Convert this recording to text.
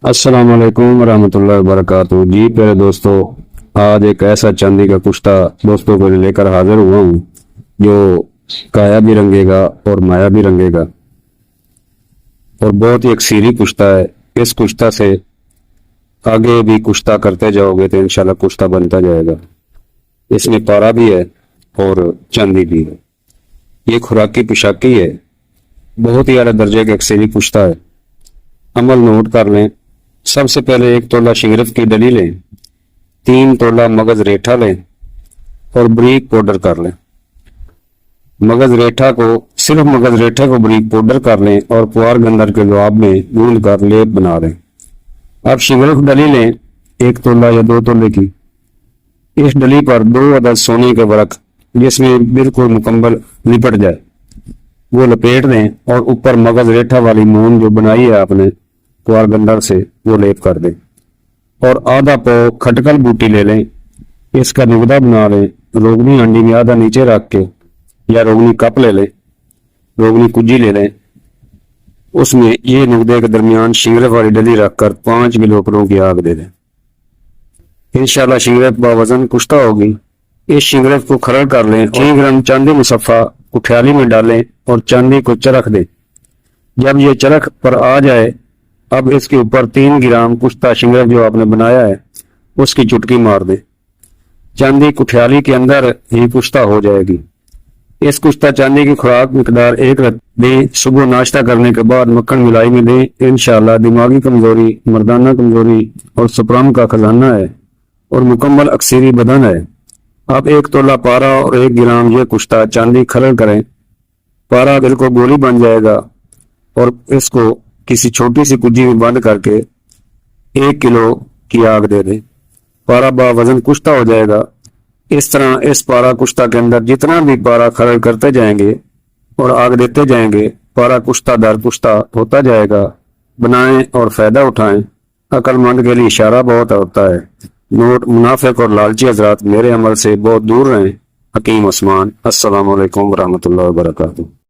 السلام علیکم ورحمۃ اللہ وبرکاتہ۔ جی پیارے دوستو، آج ایک ایسا چاندی کا کشتہ دوستوں کو لے کر حاضر ہوا ہوں جو کایا بھی رنگے گا اور مایا بھی رنگے گا، اور بہت ہی اکثیری کشتہ ہے۔ اس کشتہ سے آگے بھی کشتہ کرتے جاؤ گے تو انشاءاللہ کشتہ بنتا جائے گا۔ اس میں پارا بھی ہے اور چاندی بھی ہے۔ یہ خوراکی پوشاکی ہے، بہت ہی اعلیٰ درجے کے اکثیری کشتہ ہے۔ عمل نوٹ کر لیں۔ سب سے پہلے 1 تولہ شنگرف کی ڈلی لیں، 3 تولہ مغز ریٹھا لیں اور بریک پاؤڈر کر لیں۔ صرف مغز ریٹھا کو بریک پاؤڈر کر لیں اور پوار گندر کے لعاب میں گوندھ کر لیپ بنا لیں۔ اب شنگرف ڈلی لیں 1 تولہ یا 2 تولے کی۔ اس ڈلی پر 2 عدد سونے کے ورق جس میں بالکل مکمل لپٹ جائے وہ لپیٹ دیں، اور اوپر مغز ریٹھا والی مون جو بنائی ہے آپ نے پوار گندر سے وہ لیپ کر دیں، اور آدھا پاؤ کھٹکل بوٹی لے لیں۔ اس کا نگدہ بنا لیں۔ روگنی ہانڈی میں آدھا نیچے رکھ کے یا روگنی کپ لے لیں، روگنی کجی لے لیں، اس میں یہ نگدے کے درمیان شنگرف والی ڈلی رکھ کر 5 کلو پروں کی آگ دے دیں۔ انشاءاللہ شنگرف باوزن کشتہ ہوگی۔ اس شنگرف کو کھرل کر لیں، 6 گرام چاندی مصفہ کٹھیالی میں ڈالیں اور چاندی کو چرخ دیں۔ جب یہ چرخ پر آ جائے، اب اس کے اوپر 3 گرام کشتہ شنگرف جو آپ نے بنایا ہے اس کی چٹکی مار دیں۔ چاندی کٹھیالی کے اندر ہی کشتہ ہو جائے گی۔ اس کشتہ چاندی کی خوراک مقدار 1 رت دیں۔ صبح ناشتہ کرنے کے بعد مکھن ملائی میں دیں۔ انشاءاللہ دماغی کمزوری، مردانہ کمزوری اور سپرم کا خزانہ ہے اور مکمل اکثیری بدن ہے۔ اب 1 تولہ پارا اور 1 گرام یہ کشتہ چاندی کھرل کریں۔ پارا بالکل گولی بن جائے گا اور اس کو کسی چھوٹی سی کجی میں بند کر کے 1 کلو کی آگ دے دیں۔ پارا باوزن کشتہ ہو جائے گا۔ اس طرح اس پارا کشتہ کے اندر جتنا بھی پارا کھرل کرتے جائیں گے اور آگ دیتے جائیں گے، پارا کشتہ در کشتہ ہوتا جائے گا۔ بنائیں اور فائدہ اٹھائیں۔ عقل مند کے لیے اشارہ بہت ہوتا ہے۔ نوٹ: منافق اور لالچی حضرات میرے عمل سے بہت دور رہیں۔ حکیم عثمان۔ السلام علیکم ورحمۃ اللہ وبرکاتہ۔